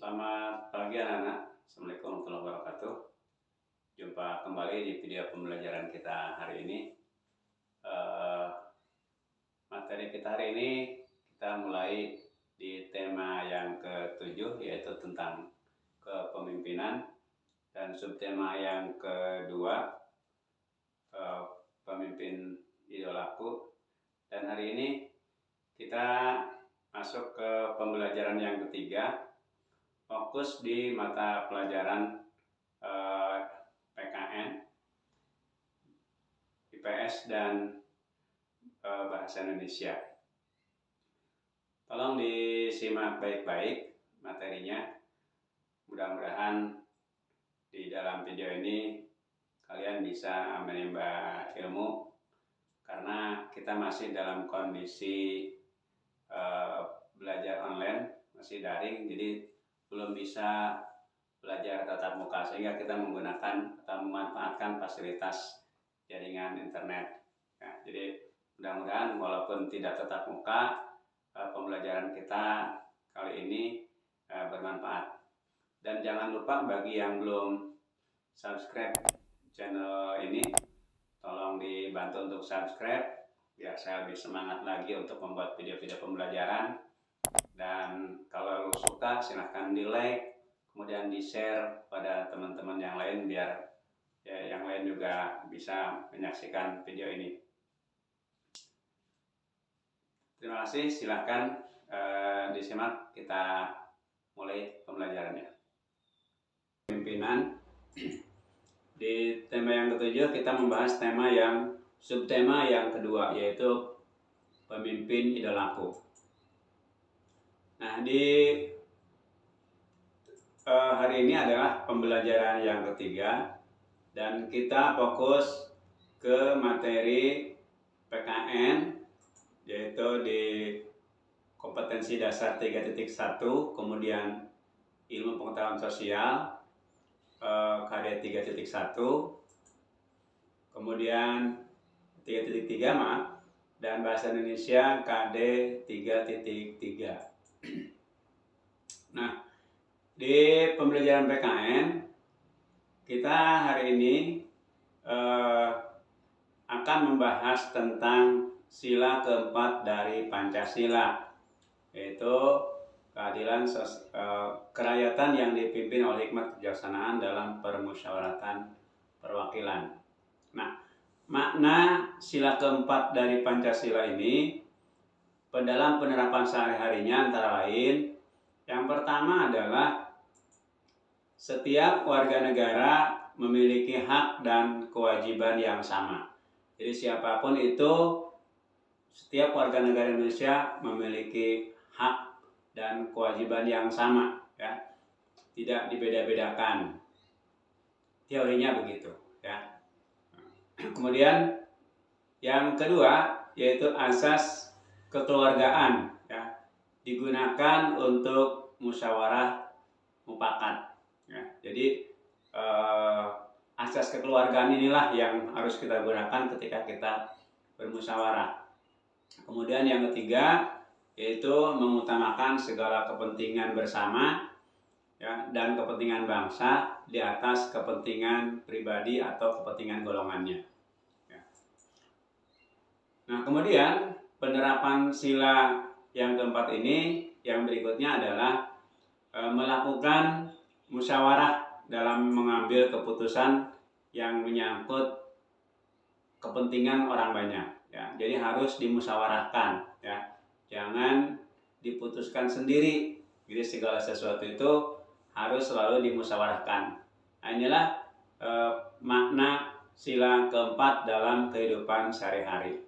Selamat pagi anak-anak. Assalamualaikum warahmatullahi wabarakatuh. Jumpa kembali di video pembelajaran kita hari ini. Materi kita hari ini kita mulai di tema yang ke-7, yaitu tentang kepemimpinan, dan subtema yang kedua, pemimpin idolaku. Dan hari ini kita masuk ke pembelajaran yang ketiga, fokus di mata pelajaran PKN, IPS, dan Bahasa Indonesia. Tolong disimak baik-baik materinya. Mudah-mudahan di dalam video ini kalian bisa menimba ilmu, karena kita masih dalam kondisi belajar online, masih daring, jadi belum bisa belajar tatap muka, sehingga kita menggunakan atau memanfaatkan fasilitas jaringan internet. Nah, jadi mudah-mudahan walaupun tidak tatap muka, pembelajaran kita kali ini bermanfaat. Dan jangan lupa bagi yang belum subscribe channel ini, tolong dibantu untuk subscribe biar saya lebih semangat lagi untuk membuat video-video pembelajaran. Dan kalau lu suka, silahkan di like, kemudian di share pada teman-teman yang lain, biar yang lain juga bisa menyaksikan video ini. Terima kasih, silahkan disimak, kita mulai pembelajarannya. Pemimpinan. Di tema yang ke-7 kita membahas subtema yang kedua, yaitu pemimpin idolaku. Nah, di hari ini adalah pembelajaran yang ketiga, dan kita fokus ke materi PKN, yaitu di kompetensi dasar 3.1, kemudian ilmu pengetahuan sosial KD 3.1, kemudian 3.3 dan bahasa Indonesia KD 3.3. Nah, di pembelajaran PKN kita hari ini akan membahas tentang sila keempat dari Pancasila, yaitu keadilan kerakyatan yang dipimpin oleh hikmat kebijaksanaan dalam permusyawaratan perwakilan. Nah, makna sila keempat dari Pancasila ini dalam penerapan sehari-harinya antara lain, yang pertama adalah setiap warga negara memiliki hak dan kewajiban yang sama. Jadi siapapun itu, setiap warga negara Indonesia memiliki hak dan kewajiban yang sama, ya, tidak dibeda-bedakan. Teorinya begitu, ya. Kemudian yang kedua yaitu asas kekeluargaan, ya, digunakan untuk musyawarah mufakat, ya. Jadi asas kekeluargaan inilah yang harus kita gunakan ketika kita bermusyawarah. Kemudian yang ketiga yaitu mengutamakan segala kepentingan bersama, ya, dan kepentingan bangsa di atas kepentingan pribadi atau kepentingan golongannya, ya. Nah, kemudian penerapan sila yang keempat ini, yang berikutnya adalah melakukan musyawarah dalam mengambil keputusan yang menyangkut kepentingan orang banyak, ya. Jadi harus dimusyawarahkan, ya, jangan diputuskan sendiri. Jadi segala sesuatu itu harus selalu dimusyawarahkan. Nah, inilah makna sila keempat dalam kehidupan sehari-hari.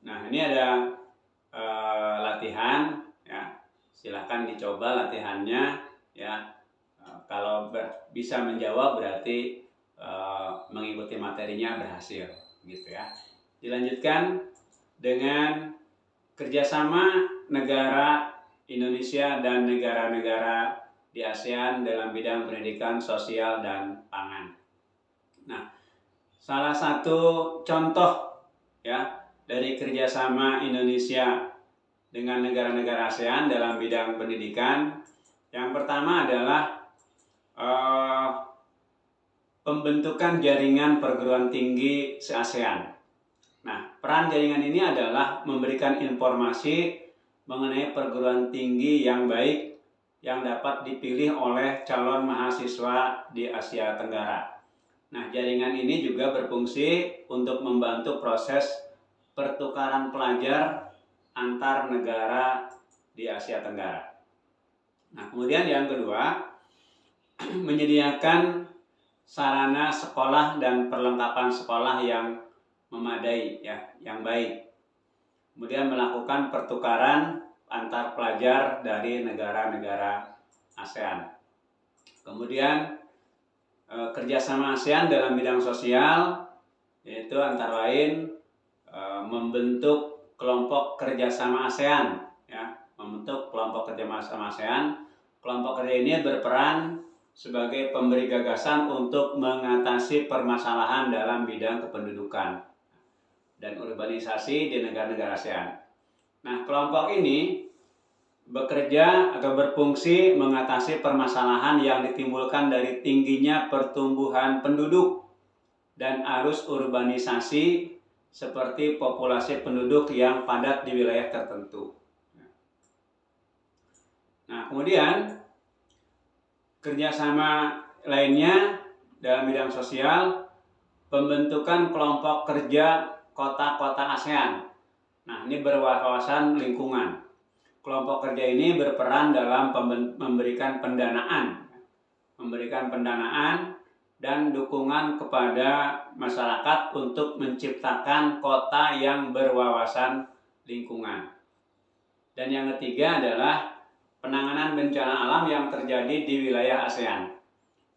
Nah, ini ada latihan, ya. silahkan dicoba latihannya ya. Kalau bisa menjawab berarti mengikuti materinya berhasil gitu ya. Dilanjutkan dengan kerjasama negara Indonesia dan negara-negara di ASEAN dalam bidang pendidikan, sosial, dan pangan. Nah, salah satu contoh ya dari kerjasama Indonesia dengan negara-negara ASEAN dalam bidang pendidikan, yang pertama adalah pembentukan jaringan perguruan tinggi se-ASEAN. Nah, peran jaringan ini adalah memberikan informasi mengenai perguruan tinggi yang baik yang dapat dipilih oleh calon mahasiswa di Asia Tenggara. Nah, jaringan ini juga berfungsi untuk membantu proses pertukaran pelajar antar negara di Asia Tenggara. Nah, kemudian yang kedua, menyediakan sarana sekolah dan perlengkapan sekolah yang memadai ya, yang baik. Kemudian melakukan pertukaran antar pelajar dari negara-negara ASEAN. Kemudian kerjasama ASEAN dalam bidang sosial, yaitu antara lain membentuk kelompok kerjasama ASEAN, ya, membentuk kelompok kerjasama ASEAN. Kelompok kerja ini berperan sebagai pemberi gagasan untuk mengatasi permasalahan dalam bidang kependudukan dan urbanisasi di negara-negara ASEAN. Nah, kelompok ini bekerja atau berfungsi mengatasi permasalahan yang ditimbulkan dari tingginya pertumbuhan penduduk dan arus urbanisasi seperti populasi penduduk yang padat di wilayah tertentu. Nah, kemudian kerjasama lainnya dalam bidang sosial, pembentukan kelompok kerja kota-kota ASEAN. Nah, ini berwawasan lingkungan. Kelompok kerja ini berperan dalam memberikan pendanaan dan dukungan kepada masyarakat untuk menciptakan kota yang berwawasan lingkungan. Dan yang ketiga adalah penanganan bencana alam yang terjadi di wilayah ASEAN.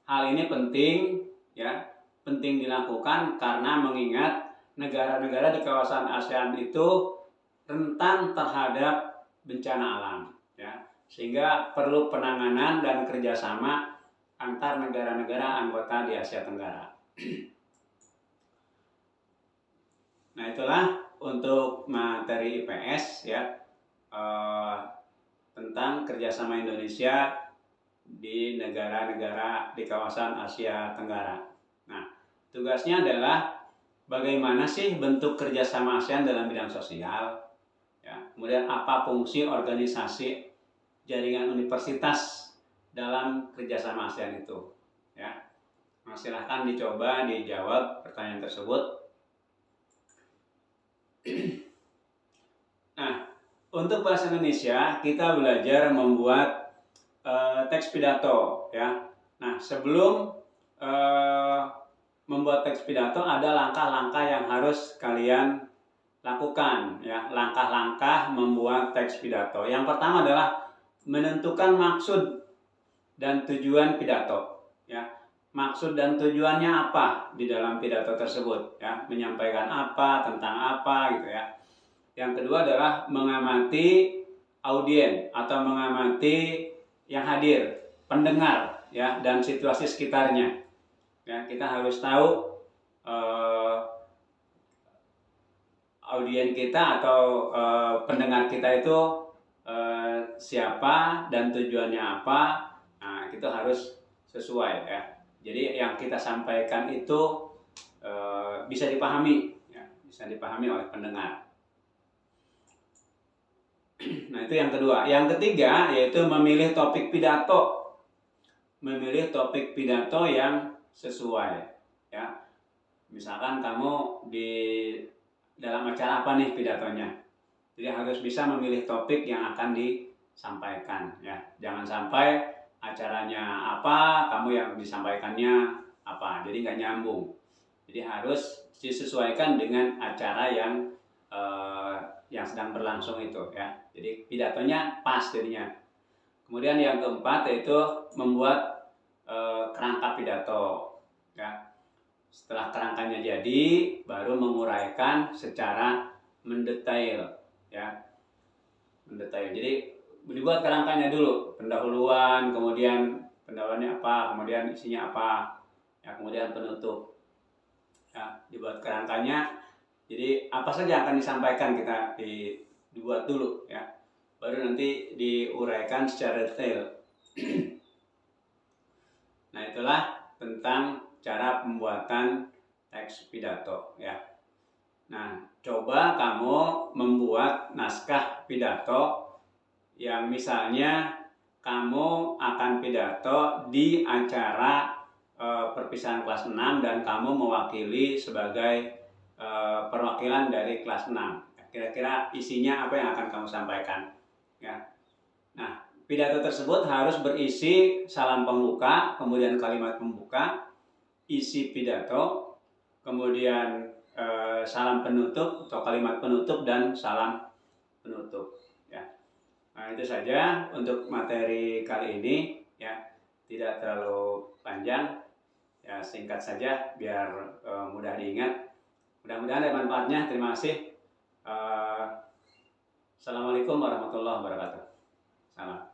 Hal ini penting ya, penting dilakukan karena mengingat negara-negara di kawasan ASEAN itu rentan terhadap bencana alam, ya, sehingga perlu penanganan dan kerjasama antar negara-negara anggota di Asia Tenggara. Nah, itulah untuk materi IPS ya, tentang kerjasama Indonesia di negara-negara di kawasan Asia Tenggara. Nah, tugasnya adalah bagaimana sih bentuk kerjasama ASEAN dalam bidang sosial, ya, kemudian apa fungsi organisasi jaringan universitas dalam kerjasama ASEAN itu, ya. Nah, silahkan dicoba dijawab pertanyaan tersebut. Nah, untuk bahasa Indonesia kita belajar membuat teks pidato, ya. Nah, sebelum membuat teks pidato ada langkah-langkah yang harus kalian lakukan, ya, langkah-langkah membuat teks pidato. Yang pertama adalah menentukan maksud dan tujuan pidato, ya. Maksud dan tujuannya apa di dalam pidato tersebut, ya, menyampaikan apa, tentang apa gitu ya. Yang kedua adalah mengamati audien atau mengamati yang hadir, pendengar, ya, dan situasi sekitarnya. Ya, kita harus tahu audien kita atau pendengar kita itu siapa dan tujuannya apa. Nah, itu harus sesuai, ya. Jadi yang kita sampaikan itu bisa dipahami, ya, bisa dipahami oleh pendengar. Nah, itu yang kedua. Yang ketiga yaitu memilih topik pidato. Memilih topik pidato yang sesuai, ya. Misalkan kamu di dalam acara apa nih pidatonya, jadi harus bisa memilih topik yang akan disampaikan, ya. Jangan sampai acaranya apa, kamu yang disampaikannya apa, jadi nggak nyambung. Jadi harus disesuaikan dengan acara yang sedang berlangsung itu, ya. Jadi pidatonya pas jadinya, Kemudian yang keempat yaitu membuat kerangka pidato. Ya. Setelah kerangkanya jadi, baru menguraikan secara mendetail. Ya, mendetail. Jadi dibuat kerangkanya dulu, pendahuluan, kemudian pendahuluannya apa, kemudian isinya apa, ya, kemudian penutup. Ya, dibuat kerangkanya. Jadi apa saja yang akan disampaikan kita dibuat dulu, ya. Baru nanti diuraikan secara detail. Nah, itulah tentang cara pembuatan teks pidato, ya. Nah, coba kamu membuat naskah pidato yang misalnya kamu akan pidato di acara perpisahan kelas 6 dan kamu mewakili sebagai perwakilan dari kelas 6. Kira-kira isinya apa yang akan kamu sampaikan, ya. Nah, pidato tersebut harus berisi salam pembuka, kemudian kalimat pembuka, isi pidato, kemudian salam penutup atau kalimat penutup dan salam penutup, ya. Nah, itu saja untuk materi kali ini, ya. Tidak terlalu panjang, ya, singkat saja biar mudah diingat. Mudah-mudahan ada manfaatnya. Terima kasih. Assalamualaikum warahmatullahi wabarakatuh. Salam.